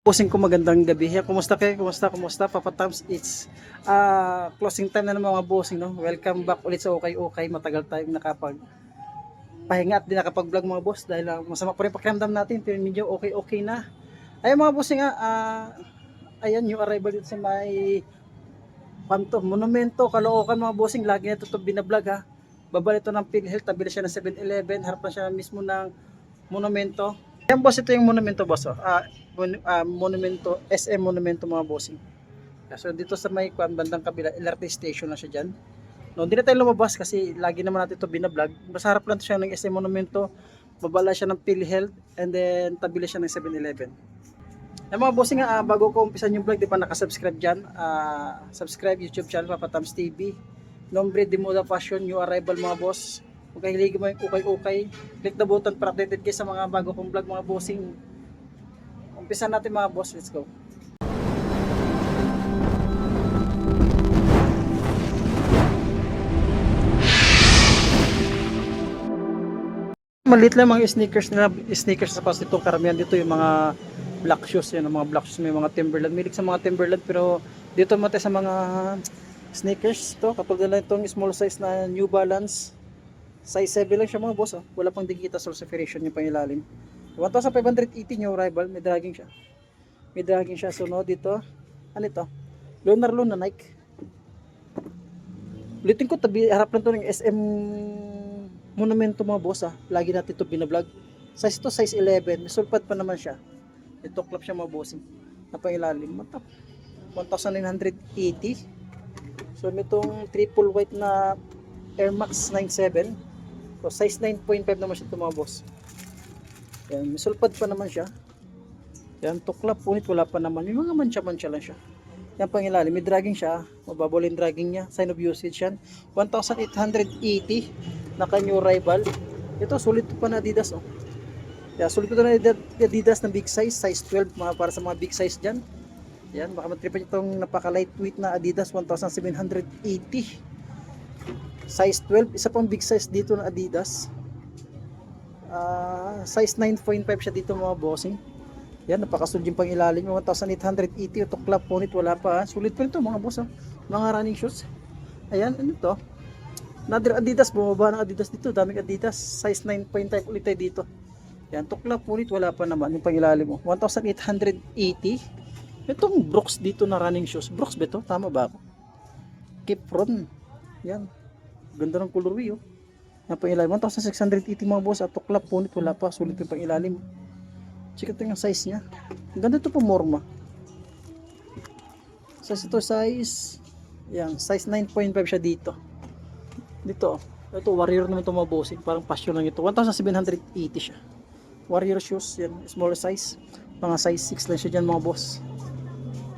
Bossing ko magandang gabi. Kumusta kayo? Kumusta? Papa Tams, it's closing time na ng mga bossing, no? Welcome back ulit sa Okay. Matagal tayong nakapag-pahinga at di nakapag-vlog mga boss dahil masama pa rin pakiramdam natin pero medyo okay na. Ayun mga bossing ayan yung arrival dito sa may Panto, Monumento, Caloocan mga bossing. Lagi na ito binablog ha. Babal ito ng PhilHealth, tabi na siya ng 7-Eleven, harap na siya mismo ng Monumento. Yan boss, ito yung Monumento boss. Monumento, SM Monumento mga bossing. So dito sa may bandang kabila, LRT station na siya dyan. No, hindi na tayo lumabas kasi lagi naman natin ito binablog. Basta harap lang siya ng SM Monumento, babala siya ng PhilHealth, and then tabi siya ng 7-Eleven. Yung mga bossing bago ko umpisan yung vlog, di pa nakasubscribe dyan, subscribe YouTube channel Papa Tams TV. Nombre de Moda Fashion, new arrival mga boss. Kung kahiligi mo yung okay, click the button para updated kayo sa mga bago kong vlog mga bossing. Umpisa natin mga boss, let's go. Maliit lang mga sneakers sa pas dito, karamihan dito yung mga black shoes, yan ang mga black shoes, may mga Timberland, milik sa mga Timberland, pero dito mate sa mga sneakers to, katulad na itong small size na New Balance, size 7 lang siya mga boss, wala pang digita source separation yung pangilalim. 1,580 new arrival, may dragging siya, so no, dito, ano ito, Lunar na Nike. Ulitin ko, tabi, harap lang to ng SM Monumento mga boss, lagi natin ito binablog. Size to, size 11, may sulpad pa naman siya. Ito club siya mga bossing, na pangilalim, matap, 1,980. So itong triple white na Air Max 97, so size 9.5 naman siya ito mga boss. Yan, may sulpad pa naman siya. Yan, tuklap, punit, wala pa naman. May mga mancha-mancha lang siya. Yan pangilalim, may dragging siya. Mababol yung dragging niya. Sign of usage yan. 1,880. Naka-new arrival. Ito, sulit pa na Adidas. Oh. Yeah, sulit pa na Adidas na big size. Size 12, para sa mga big size dyan. Yan, baka matripan itong napaka-lightweight na Adidas. 1,780. Size 12. Isa pang big size dito na Adidas. Size 9.5 siya dito mga bossing. Yan, napakasulit yung pang ilalim, 1,880. Ito club punit, wala pa. Sulit pa rin ito mga boss, mga running shoes. Ayan, ano ito, another Adidas, bumaba ng Adidas dito, daming Adidas, size 9.5 ulit tayo dito. Yan, ito club punit, wala pa naman yung pang ilalim mo, 1,880. Itong Brooks dito na running shoes, Brooks ba ito? Tama ba ako? Kipron. Yan, ganda ng colorway yan pang ilalim, 1,680 mga boss. At ito club punit, wala pa, sulit yung pang ilalim. Check ito yung size niya. Ang ganda ito po, Morma. Size ito, yan, size 9.5 siya dito. Dito, ito, Warrior naman ito mga bossing. Parang passion lang ito. 1,780 siya. Warrior shoes, yan, small size. Mga size 6 lang siya dyan mga boss.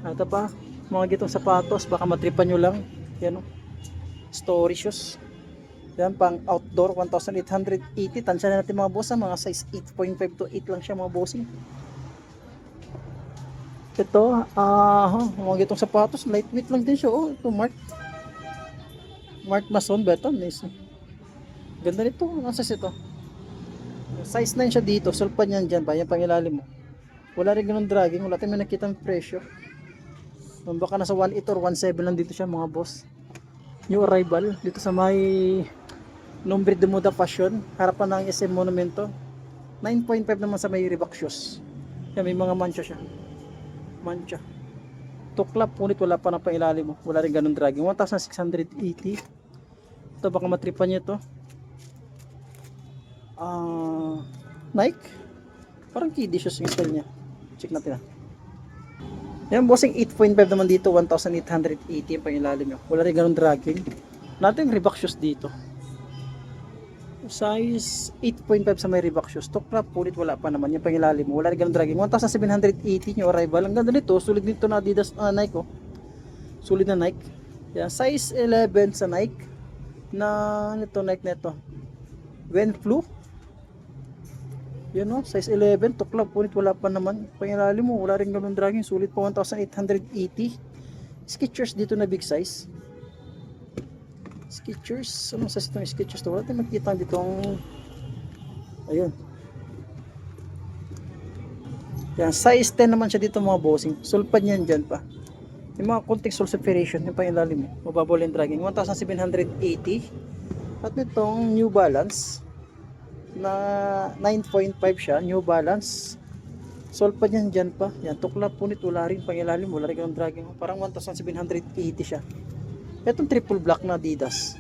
Ito pa, mga gitong sapatos, baka matripan nyo lang. Yan, story shoes. Yan, pang outdoor, 1,880. Tansya na natin mga boss, mga size 8.5 to 8 lang siya mga bossing. Ito, mga gitong sapatos, lightweight lang din siya. Ito, Mark Mason ba ito? Nice. Ganda nito, ang size ito. Size 9 siya dito, sulpan yan dyan ba? Yan pang ilalim mo. Wala rin ganun dragging, wala tayong nakita ng presyo. Baka nasa 1.8 or 1.7 lang dito siya mga boss. New arrival, dito sa may Nombre de Moda Fashion, harapan ng SM Monumento. 9.5 naman sa may Reebok shoes. Yan, may mga mancha siya. Mancha. Tuklap, punit, wala pa na pailalim mo. Wala rin ganun dragging. 1,680. Ito, baka matripan niya ito. Nike. Parang kiddie shoes yung style niya. Check natin Yan, bossing 8.5 naman dito. 1,880 yung pangilalim nyo. Wala rin ganun dragging. Natin yung Reebok shoes dito. Size 8.5 sa may Reebok shoes. Tuklap, punit, wala pa naman. Yung pangilalim mo, wala rin ganun dragging. 1,780 yung arrival. Ang ganda nito, sulit nito na Adidas, Nike Sulit na Nike. Yan, size 11 sa Nike. Nito Nike neto. Wenflu. Yan size 11. Tuklap, punit, wala pa naman. Pangilalim mo, wala rin ganun dragging. Sulit pa 1,880. Skechers dito na big size. Skechers, ano sa itong Skechers to? Wala tayong makikita dito ang ayun, Yan, size 10 naman siya dito mga bossing. Sulpad niyan dyan pa. Yung mga konting sole separation, yung pangilalim mo. Mababaw yung dragging. 1,780. At itong New Balance na 9.5 siya. New Balance. Sulpad niyan dyan pa. Yan, tukla punit. Wala rin pangilalim. Wala rin yung dragging. Parang 1,780 siya. Itong triple black na Adidas.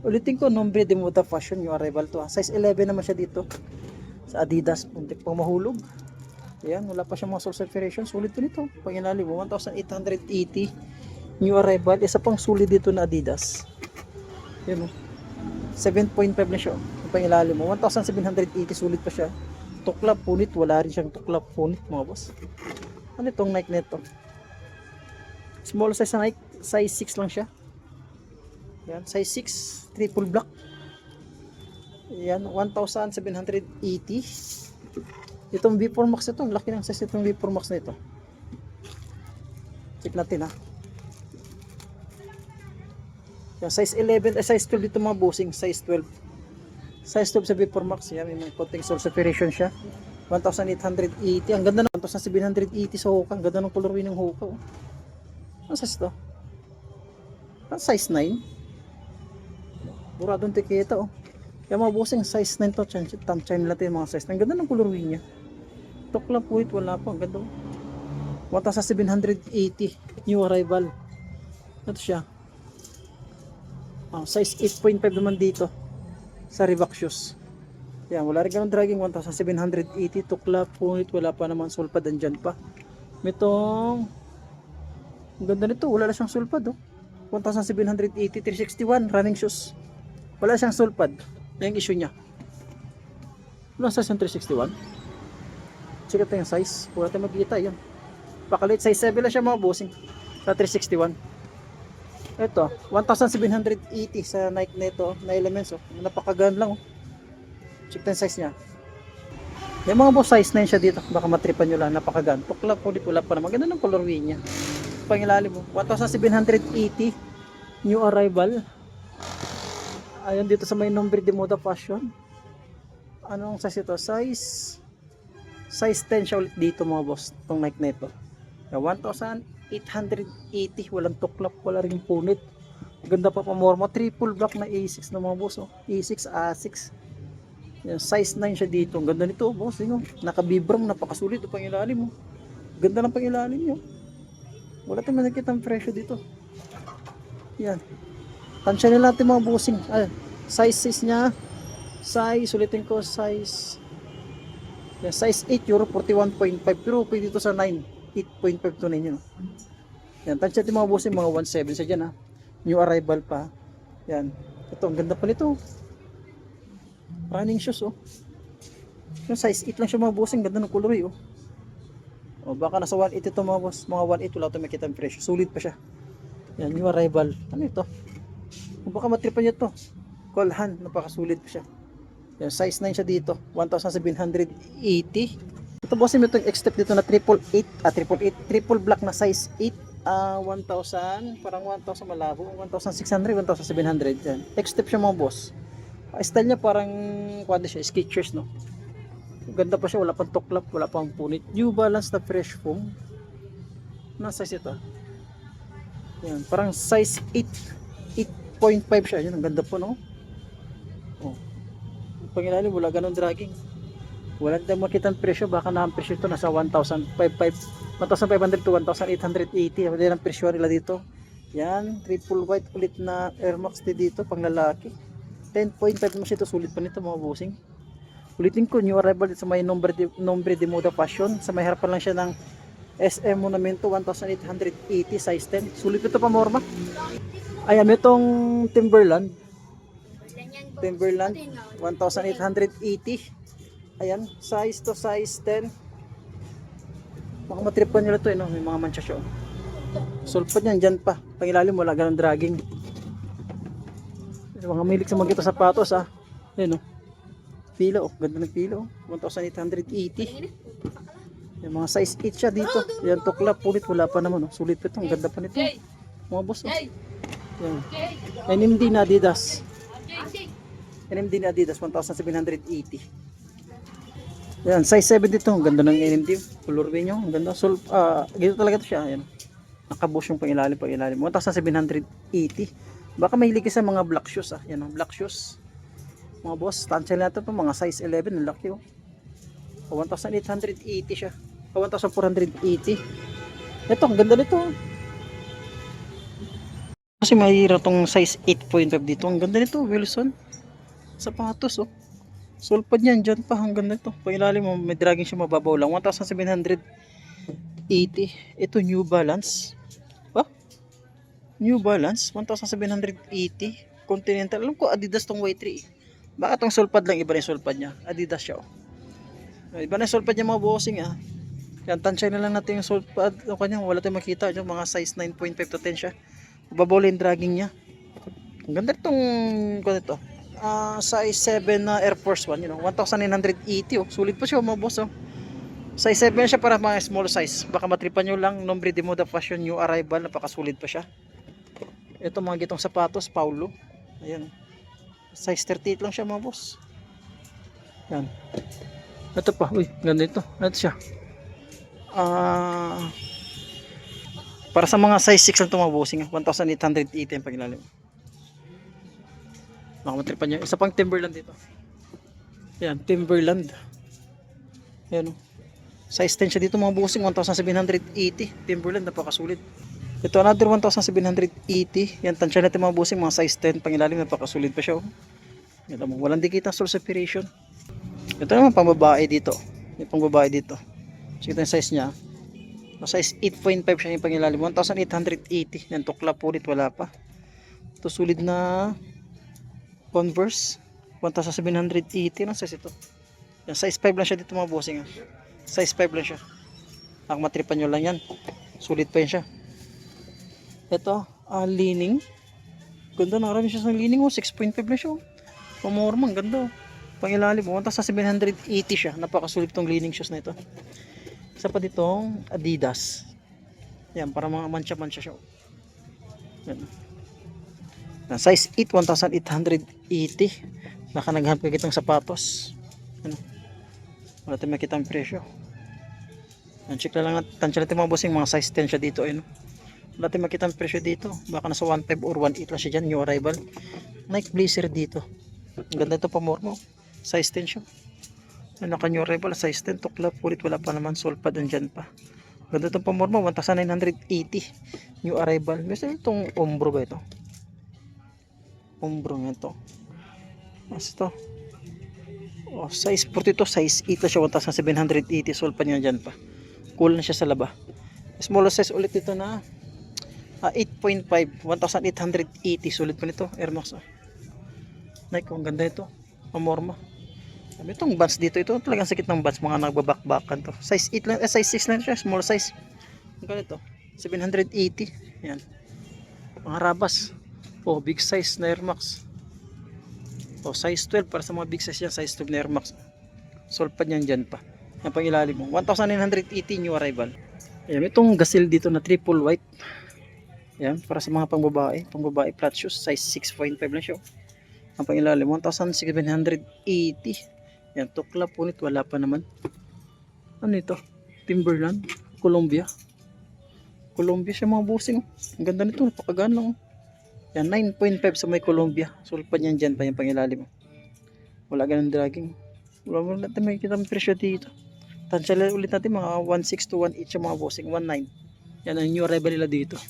Ulitin ko, Nombre de Moda Fashion. Yung arrival to. Size 11 naman siya dito. Sa Adidas. Puntik pang mahulog. Ayan, wala pa siyang mga sole separation. Sulit po nito. Pangilalim mo, 1,880. New arrival. Isa pang sulit dito na Adidas. Ayan o. 7.5 na siya. Yung pangilalim mo, 1,780. Sulit pa siya. Tuklap punit. Wala rin siyang tuklap punit mga boss. Ano itong Nike neto? Small size na Nike. Size 6 lang siya. Ayan, size 6. Triple black. Ayan, 1,780. Itong V4 Max ito, ang laki ng size itong V4 Max na ito. Check natin ha. Yung size 11, size 12 dito mga bossing, size 12. Size 12 sa V4 Max, yan, may mga konting sole separation siya. 1,880, ang ganda ng 1,780 sa Hoka, ang ganda ng colorway ng Hoka. Oh. Ano size ito? Ang size 9. Buradong tiketa oh. Yung mga bossing, size 9 to, time natin yung mga size 9. Ang ganda ng colorway niya. Tukla po ito, wala pa. Ang ganda. 1,780 new arrival. Ito siya. Size 8.5 naman dito sa Reebok shoes. Yan, wala rin ganun dragging. 1,780 tukla po ito, wala pa naman sulpad. Andyan pa. Itong ang ganda nito, wala na siyang sulpad. 1,780, 361 running shoes. Wala siyang sulpad. Yan yung issue niya. Wala sa 361. Check ito yung size. Wala tayo magkita yan. Pakalit size 7 lang siya mga bossing. Sa 361. Ito, 1,780 sa Nike neto na elements. Oh. Napakagaan lang. Oh. Check yung size niya. Yung mga boss size 9 siya dito. Baka matripan nyo lang. Napakagaan. Tukla po dito. Wala pa naman. Ganda ng colorway niya. Pangilalim mo. 1,780 new arrival. Ayun dito sa may Nombre de Moda Fashion. Anong size ito? Size 10 siya ulit dito mga boss. Itong Nike neto. 1,880. Walang tuklap. Wala rin punit. Ganda pa pamorma. Triple black na A6 na mga boss. Oh. A6, A6. Yan, size 9 siya dito. Ang ganda nito boss. Nakabibram. Napakasulit. Ito pangilalim mo. Ganda ng pangilalim nyo. Wala tayong nakikita ang presyo dito. Yan. Tansya nila natin mga bossing. Size 6 niya. Ulitin ko size. Yeah, size 8 euro 41.5. Pero pwede dito sa 9. 8.5 to 9 yun. Yan. Tansya natin mga bossing. Mga 1.7 sa dyan ha. New arrival pa. Yan. Ito. Ang ganda pa nito. Running shoes oh. Yung size 8 lang siya mga bossing. Ganda ng colorway oh. O baka nasa 1.8 ito mga boss. Mga 1.8 wala ito makita ang presyo. Sulit pa siya. Yan. New arrival. Ano ito? Kung baka matripan niya ito. Call hand. Napakasulit pa siya. Yan, size 9 siya dito. 1,780. Ito boss, may itong X-step dito na triple black na size 8. 1,000. Parang 1,000 malabo. 1,600, 1,700. Yan. X-step siya mga boss. Style niya parang kwanda siya. Skechers no. Ganda pa siya. Wala pang tuklap. Wala pang punit. New Balance na fresh foam. Ano size ito? Yan. Parang size 8.5 siya. Yan. Ang ganda po no. Oh. Pangilalim, wala ganun dragging. Wala tayong makita ang presyo. Baka na ang presyo ito nasa 1,500 to 1,880. Wala ang presyo nila dito. Yan, triple white ulit na Air Max dito pang lalaki. 10.5 naman siya ito. Sulit pa nito mga bossing. Ulitin ko, new arrival dito sa may Nombre de Moda Fashion. Sa may harapan lang siya ng SM Monumento. 1,880 size 10. Sulit ito pa morma. Ayan, itong Timberland 1,880. Ayan, size to size 10. Baka matripan nila ito, may mga mancha siya. Sulpad yan, dyan pa. Pangilalim, wala ganun dragging. Mga milik sa mga sapatos ah. Ayan pila ganda ng pila 1,880. Yung mga size 8 siya dito. Yan, tukla, pulit, wala pa naman Sulit pa ito, ang ganda pa nito. Mga boss Yan. NMD na Adidas. NMD na Adidas 1,780. Yan, size 7 dito. Ang ganda ng NMD. Colorway nyo. Ang ganda. Gito talaga to siya. Ayan. Nakabush yung pangilalim. 1,780. Baka mahilig ka sa mga black shoes. Yan, black shoes. Mga boss, tansya natin to mga size 11. Ang laki, 1,880 siya. 1,480. Ito, ang ganda nito. Kasi mahirap tong size 8.5 dito. Ang ganda nito, Wilson. Sapatos, sulpad niyan, dyan pa hanggang nito. Pangilalim mo, may dragging siya, mababaw lang. 1,780. Ito, New Balance. New Balance, 1,780. Continental. Alam ko, Adidas tong Y3. Baka tong sulpad lang, iba na yung sulpad niya. Adidas siya, Iba na yung sulpad niya, mga bossing, Yan, tansya na lang natin yung sulpad. O kanya, wala tayong makita. Yung mga size 9.5 to 10 siya. Mababaw lang yung dragging niya. Ang ganda itong, ito. Size 7 na Air Force 1, 1,980, sulit pa siya, mga boss, size 7 siya para mga small size, baka matripan nyo lang. Nombre de Moda Fashion New Arrival, napakasulit pa siya. Ito mga gitong sapatos, Paulo, ayan, size 38 lang siya, mga boss. Yan, ito pa, ganda ito siya. Para sa mga size 6 lang ito, mga bossing, 1,880 yung pagilalim. Baka matripan nyo. Isa pang Timberland dito. Ayan, Timberland. Ayan, size 10 siya dito, mga bossing, 1,780. Timberland, napakasulit. Ito, another 1,780. Yan, tansya natin, mga bossing, mga size 10 pangilalim, napakasulit pa siya. Yan, walang dikita, source separation. Ito naman, pambabae dito. Yung pambabae dito. So, ito yung size niya. Size 8.5 siya yung pangilalim. 1,880. Yan, tukla pulit, wala pa. Ito, sulit na Converse, 1,780 lang size ito. Yan, size 5 lang siya dito, mga bossing. Size 5 lang siya. Ang matripan nyo lang yan. Sulit pa yan siya. Ito, lining. Ganda, nakarami siya sa lining, 6.5 lang siya. Pamormang, ganda. Pangilalim, 1,780 siya. Napakasulit tong lining shoes na ito. Isa pa ditong Adidas. Yan, para mga mancha-mancha siya. Yan. Size 8, 1,880. Baka naghanap ka kitang sapatos. Wala tayong makita ang presyo. Check na lang natin. Tansya natin, mga bossing, mga size 10 siya dito. Wala tayong makita ang presyo dito. Baka nasa 1.5 or 1.8 lang siya dyan. New arrival. Nike Blazer dito. Ang ganda ito, pamormo. Size 10 siya. Naka new arrival, size 10. Tukla, pulit, wala pa naman. Sulpad dyan pa. Ganda itong pamormo. 1,980. New arrival. Gusto itong ombro ba ito? Umbro nga ito. Mas ito. Size 42, size 8 siya, 1,780. Sulpan nyo dyan pa. Cool na siya sa laba. Smaller size ulit dito na 8.5, 1,880. Sulit pa nito. Air Max. Nike, ang ganda ito. Pamorma. Itong bands dito, ito talagang sakit ng bands. Mga nagbabakbakan to. Size 8 lang, size 6 lang siya. Small size. Ang ganito. 780. Yan. Mga rabas. Big size na Air Max. Size 12 para sa mga big size yan. Size 12 na Air Max. Sulpad yan dyan pa. Yan pang ilalim mo. 1,980 new arrival. Ayan, itong Gazelle dito na triple white. Yan, para sa mga pangbabae. Pangbabae flat shoes. Size 6.5 lang siya. Ang pang ilalim, 1,780. Yan, tukla punit. Wala pa naman. Ano ito? Timberland. Columbia. Columbia siya, mga bossing. Ang ganda nito. Napakagaan lang. Yan, 9.5 sa may Columbia. Sulpan yan dyan pa yung pangilalim. Wala ganun dragging. Wala natin makikita ang presyo dito. Tansya ulit natin mga 1.6 to 1.8 yung mga bossing. 1.9. Yan ang new arrival nila dito.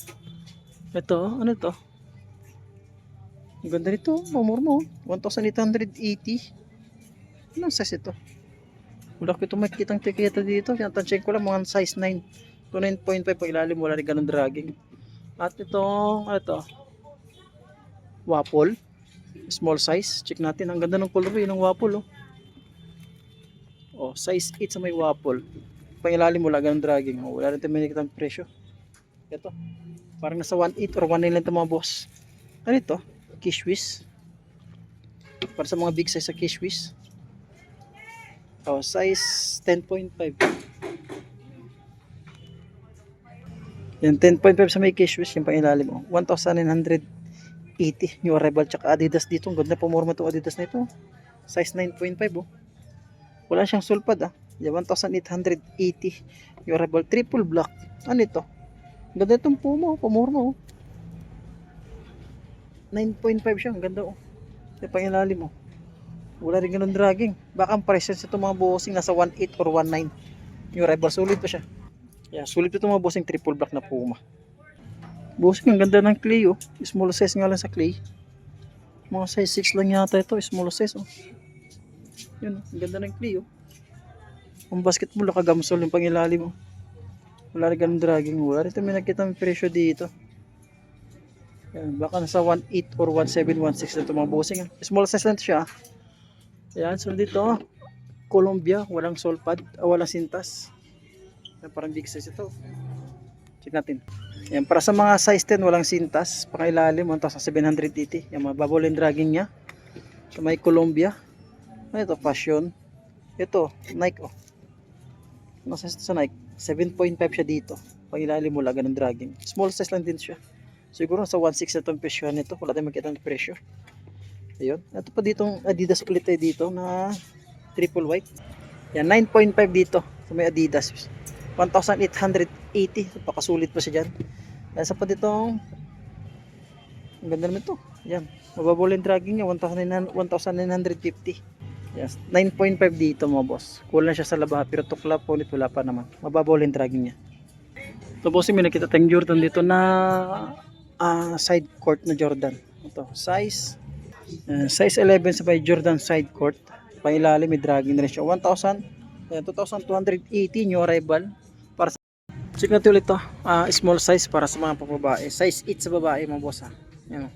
Ito, ano ito? Ang ganda nito. Mamor mo. 1,880. Anong size ito? Wala ko ito makikita ang tiketa dito. Tansya ko lang mga size 9 to 9.5 pag ilalim. Wala rin ganun dragging. At itong, ano ito? Waffle, small size. Check natin, ang ganda ng color ng waffle. Size 8 sa may waffle. Pangilalim wala ganun dragging. Wala rin tayo makikita ang presyo. Ito, parang nasa 1.8 or 1.9 lang ito, mga boss. Ano ito? Kishwish. Para sa mga big size sa Kishwish. Size 10.5. Yan, 10.5 sa may Kishwish. Yung pangilalim mo, 1,980 new arrival. Tsaka Adidas dito. Ang ganda pamorma itong Adidas na ito. Size 9.5. Wala siyang sulpad. Yan, 1,880. Yung arrival, triple black. Ano ito? Ganda itong Puma, pamorma oh. 9.5 siya, ang ganda oh. Yung pangilalim oh. Wala rin ganun dragging. Baka ang price sa itong mga bossing nasa 1.8 or 1.9. Yung arrival, sulit pa siya. Yeah, sulit ito mga bossing, triple black na Puma. Bossing, ang ganda ng clay oh. Small size nga lang sa clay. Mga size 6 lang yata ito, small size oh. Yun, ang ganda ng clay oh. Ang basketball, nakagamsol yung pangilalim mo. Wala rin ganun dragging. Wala rin may nakita ng presyo dito. Yan, baka nasa 1.8 or 1.7, 1.6 na ito mga bossing. Small size lang siya. Yan, so dito, Columbia, walang solpad, walang sintas. Yan, parang big size ito. Check natin. Yan, para sa mga size 10, walang sintas. Pakailalim, 1,780. Yan, mababol yung dragging niya. So may Columbia. Ano ito? Passion. Ito, Nike oh. Ano size ito sa Nike? 7.5 siya dito. Pag ilalim mo lang, ganun dragging. Small size lang din siya. Siguro sa 1.6 na itong presyo nito. Wala tayong makita ng presyo. Ayun. Ito pa ditong Adidas ulit tayo dito na triple white. Yan, 9.5 dito. So may Adidas. 1,880. So, pakasulit pa siya dyan. Yan, sa pa ditong ang ganda naman ito. Yan. Mababol yung dragging niya. 1,950. Yes, 9.5 dito mga boss. Kulang siya sa laba pero tukla po nito wala pa naman. Mababaw lang dragging niya. So boss, may nakita tayong Jordan dito na side court na Jordan. Ito, size 11 sa Jordan side court. Pangilalim may dragging na rin siya. 2,280 new arrival. Para sa check natin ulit to. Small size para sa mga babae. Size 8 sa babae mga boss ha. Yan.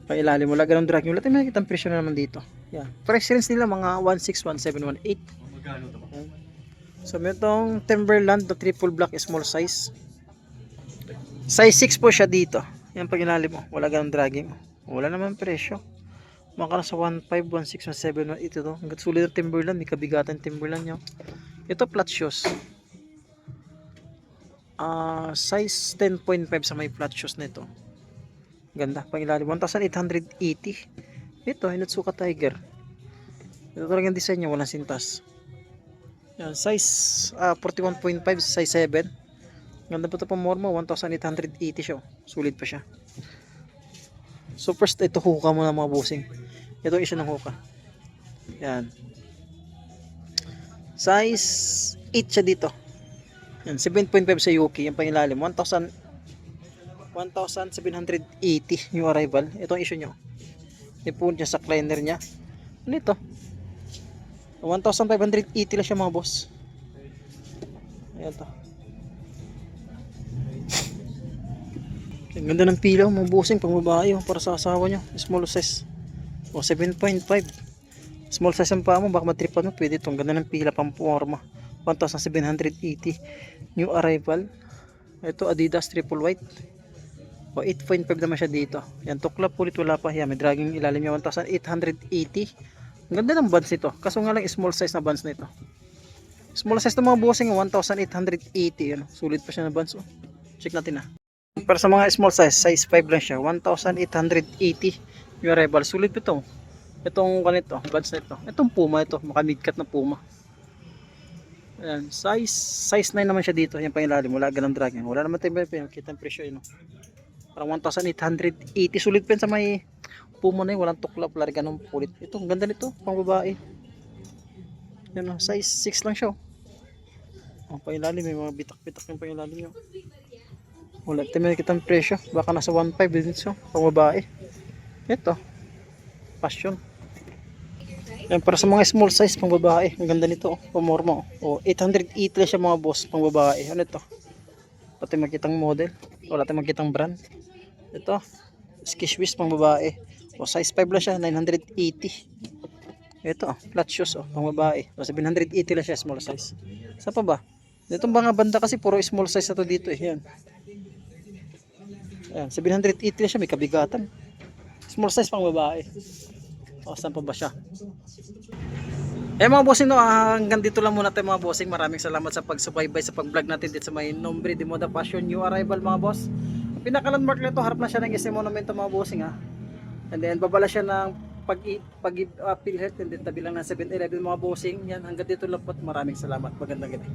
Pangilalim wala ganun dragging. Wala tayong makikita ang presyo na naman dito. Yeah. Price range nila mga 1.6, 1.7, 1.8. So may itong Timberland na triple black small size. Size 6 po siya dito. Yan pag ilalim mo. Wala ganun dragging. Wala naman presyo. Maka nasa 1.5, 1.6, 1.7, 1.8 ito. Hanggat sulit ng Timberland. May kabigatan Timberland nyo. Ito flat shoes. Size 10.5 sa may flat shoes na ito. Ganda. Pang ilalim. 1,880. Ito, Inutsuka Tiger. Ito talagang design niya, walang sintas. Yan, size 41.5, size 7. Ganda pa ito pa mormo, 1,880 siya. Sulit pa siya. So first, ito hookah muna mga bossing. Ito isa ng hookah. Yan. Size 8 siya dito. Yan, 7.5 sa Yuki. Yung pangilalim, 1,780 yung arrival. Ito ang issue nyo. Ipon niya sa cleaner niya. Ano ito? 1,580 lang siya mga boss. Ayan to. Ang ganda ng pilaw mga bossing pang babae para sa asawa nyo. Small size. O 7.5. Small size ang paa mo. Baka matripan mo. Pwede ito. Ang ganda ng pila pang forma. 1,780 new arrival. Ito Adidas triple white. O 8.5 naman siya dito. Yan, tuklap ulit wala pa. Yan, may dragging ilalim niya 1,880. Ang ganda ng buns nito. Kaso nga lang small size na buns nito. Small size ng mga bossing 1,880. Yan, sulit pa siya na buns. Oh. Check natin na. Para sa mga small size, size 5 lang siya. 1,880 yung arrival. Sulit ito. Itong ganito, buns na ito. Itong Puma ito. Maka midcat na Puma. Ayan, size 9 naman siya dito. Yan pang ilalim. Wala ganang dragging. Wala naman tayo kita ang presyo yun. Parang 1,880. Sulit pa sa may Puma na yun. Walang tuklap. Wala rin ganun pulit. Ito, ang ganda nito. Pang babae. Yan, size 6 lang siya. Oh, pangilalim. May mga bitak-bitak yung pangilalim nyo. Wala tayo kita ang presyo. Baka nasa 1.5 din siya. Pang babae. Ito. Passion. Yan, para sa mga small size pang babae. Ang ganda nito. Pamorma. Oh, 880 lang siya mga boss. Pang babae. Ano ito? Pati makitang model. Wala tayong makitang brand. Ito, Skishwish pang babae. O size 5 lang siya, 980. Ito, flat shoes pang babae. O 780 lang siya, small size. Saan pa ba? Itong mga banda kasi puro small size na to dito eh. Yan. Ayan, 780 lang siya, may kabigatan. Small size pang babae. O saan pa ba siya? Mga bossing, no, hanggang dito lang muna tayo mga bossing. Maraming salamat sa pagsubaybay sa pag-vlog natin dito sa may Nombre de Moda Fashion new arrival mga boss. Pinaka-landmark nito, harap na siya ng SM Monumento mga bossing ha. And then babala siya ng PhilHealth, and then tabi lang ng 7-Eleven mga bossing. Yan, hanggang dito lang po at maraming salamat. Magandang gabi.